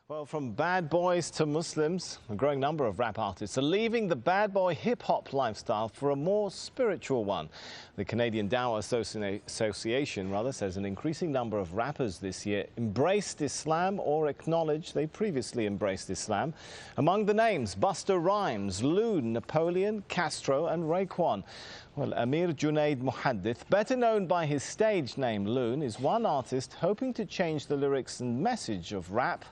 Well, from bad boys to Muslims, a growing number of rap artists are leaving the bad boy hip-hop lifestyle for a more spiritual one. The Canadian Dawah Association says an increasing number of rappers this year embraced Islam or acknowledged they previously embraced Islam. Among the names, Busta Rhymes, Loon, Napoleon, Castro and Raekwon. Well, Amir Junaid Muhaddith, better known by his stage name Loon, is one artist hoping to change the lyrics and message of rap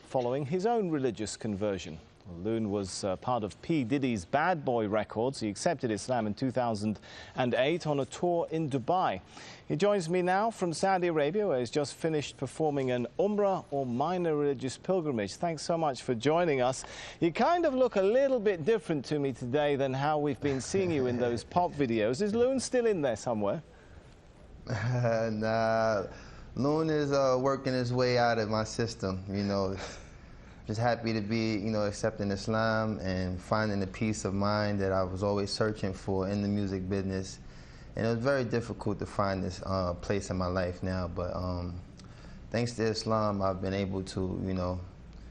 following his own religious conversion. Loon was part of P. Diddy's Bad Boy Records. He accepted Islam in 2008 on a tour in Dubai. He joins me now from Saudi Arabia, where he's just finished performing an Umrah or minor religious pilgrimage. Thanks so much for joining us. You kind of look a little bit different to me today than how we've been seeing you in those pop videos. Is Loon still in there somewhere? Nah. Loon is working his way out of my system, you know. Just happy to be, you know, accepting Islam and finding the peace of mind that I was always searching for in the music business. And it was very difficult to find this place in my life now, but thanks to Islam, I've been able to, you know,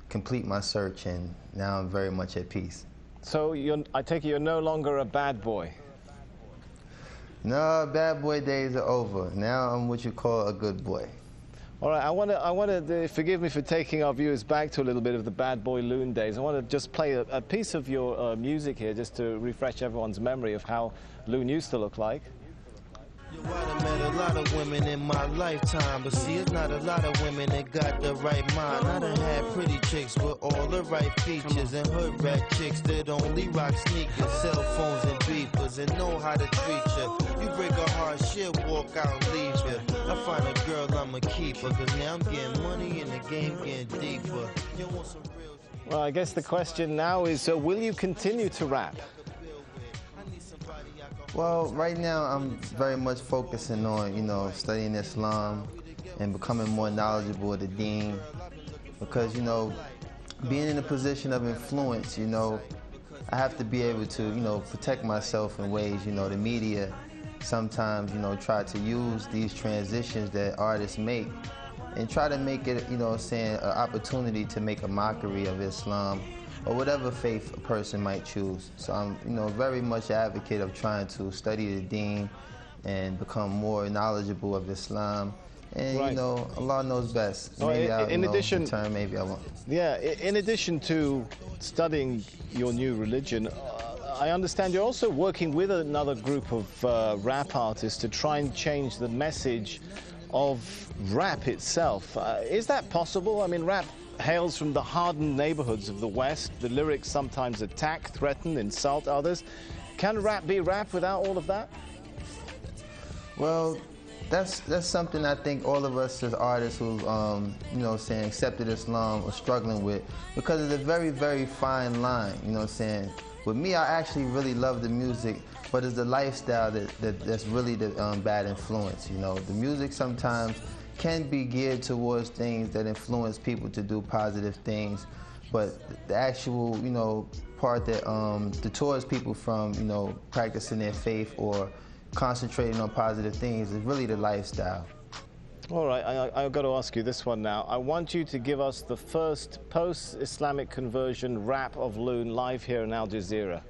complete my search, and now I'm very much at peace. So I take it you're no longer a bad boy? No, bad boy days are over. Now I'm what you call a good boy. All right, I want to forgive me for taking our viewers back to a little bit of the bad boy Loon days. I want to just play a piece of your music here, just to refresh everyone's memory of how Loon used to look like. Yo, I done met a lot of women in my lifetime, but see, it's not a lot of women that got the right mind. I done had pretty chicks with all the right features, and hood rat chicks that only rock sneakers, cell phones and beepers, and know how to treat you. You break a heart, she'll walk out and leave you. I find a girl, I'ma keep her, cause now I'm getting money and the game getting deeper. You want some real... Well, I guess the question now is, will you continue to rap? Well, right now I'm very much focusing on, you know, studying Islam and becoming more knowledgeable of the deen, because, you know, being in a position of influence, you know, I have to be able to, you know, protect myself in ways, you know, the media sometimes, you know, try to use these transitions that artists make and try to make it, you know, saying an opportunity to make a mockery of Islam or whatever faith a person might choose. So I'm, you know, very much an advocate of trying to study the deen and become more knowledgeable of Islam. And, right. You know, Allah knows best. Maybe maybe I won't. Yeah, in addition to studying your new religion, I understand you're also working with another group of rap artists to try and change the message of rap itself. Is that possible? I mean, rap hails from the hardened neighborhoods of the West. The lyrics sometimes attack, threaten, insult others. Can rap be rap without all of that? Well, that's something I think all of us as artists who, you know, saying accepted Islam are struggling with, because it's a very, very fine line. You know what I'm saying? With me, I actually really love the music, but it's the lifestyle that's really the bad influence. You know, the music sometimes can be geared towards things that influence people to do positive things, but the actual, you know, part that deters people from, you know, practicing their faith or concentrating on positive things is really the lifestyle. All right, I've got to ask you this one now. I want you to give us the first post-Islamic conversion rap of Loon live here in Al Jazeera.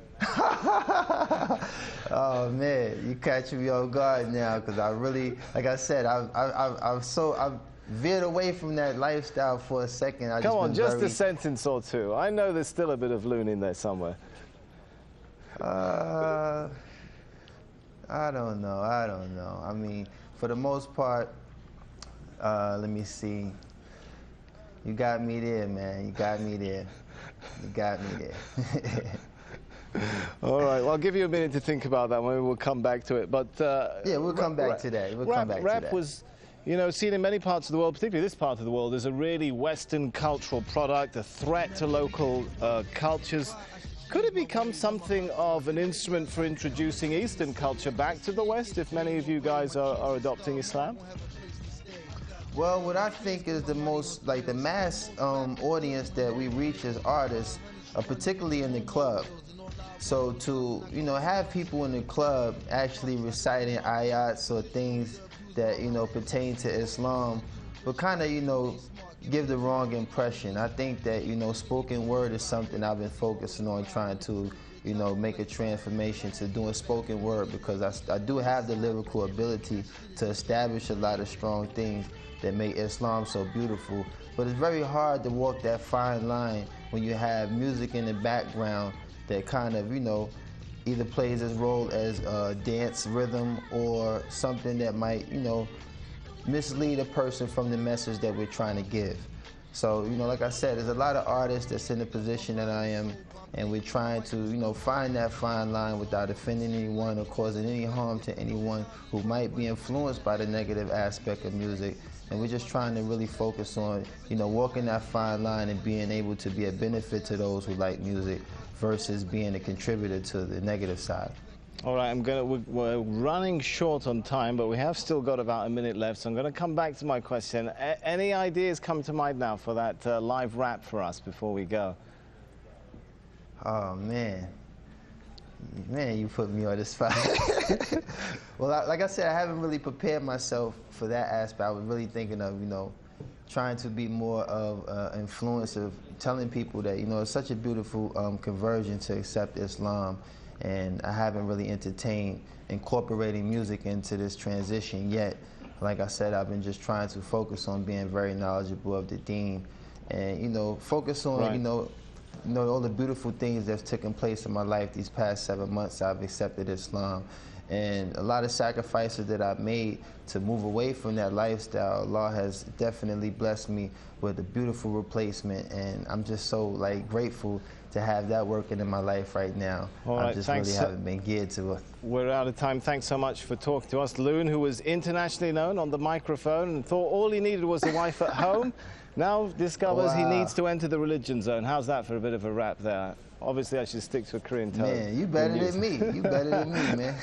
Oh man, you catch me off guard now, because I really, like I said, I've veered away from that lifestyle for a second. Come on, just a sentence or two. I know there's still a bit of Loon in there somewhere. I don't know. I mean, for the most part, let me see. You got me there, man. You got me there. You got me there. All right, well, I'll give you a minute to think about that. Maybe we'll come back to it. But yeah, we'll come back to that. Rap was, you know, seen in many parts of the world, particularly this part of the world, as a really Western cultural product, a threat to local cultures. Could it become something of an instrument for introducing Eastern culture back to the West if many of you guys are adopting Islam? Well, what I think is the most, like the mass audience that we reach as artists, particularly in the club. So to, you know, have people in the club actually reciting ayats or things that, you know, pertain to Islam will kind of, you know, give the wrong impression. I think that, you know, spoken word is something I've been focusing on, trying to, you know, make a transformation to doing spoken word, because I do have the lyrical ability to establish a lot of strong things that make Islam so beautiful. But it's very hard to walk that fine line when you have music in the background that kind of, you know, either plays its role as a dance rhythm or something that might, you know, mislead a person from the message that we're trying to give. So, you know, like I said, there's a lot of artists that's in the position that I am, and we're trying to, you know, find that fine line without offending anyone or causing any harm to anyone who might be influenced by the negative aspect of music. And we're just trying to really focus on, you know, walking that fine line and being able to be a benefit to those who like music versus being a contributor to the negative side. All right, we're running short on time, but we have still got about a minute left, so I'm going to come back to my question. Any ideas come to mind now for that live rap for us before we go? Oh, man. Man, you put me on the spot. Well, like I said, I haven't really prepared myself for that aspect. I was really thinking of, you know, trying to be more of an influence of telling people that, you know, it's such a beautiful conversion to accept Islam. And I haven't really entertained incorporating music into this transition yet. Like I said, I've been just trying to focus on being very knowledgeable of the deen, and, you know, focus on, right, you know, all the beautiful things that's taken place in my life these past 7 months. I've accepted Islam, and a lot of sacrifices that I've made to move away from that lifestyle. Allah has definitely blessed me with a beautiful replacement, and I'm just so, like, grateful to have that working in my life right now. All right, I just really haven't been geared to it. We're out of time. Thanks so much for talking to us. Loon, who was internationally known on the microphone and thought all he needed was a wife at home, now discovers he needs to enter the religion zone. How's that for a bit of a rap there? Obviously, I should stick to a Korean tone. Man, you better than me. You better than me, man.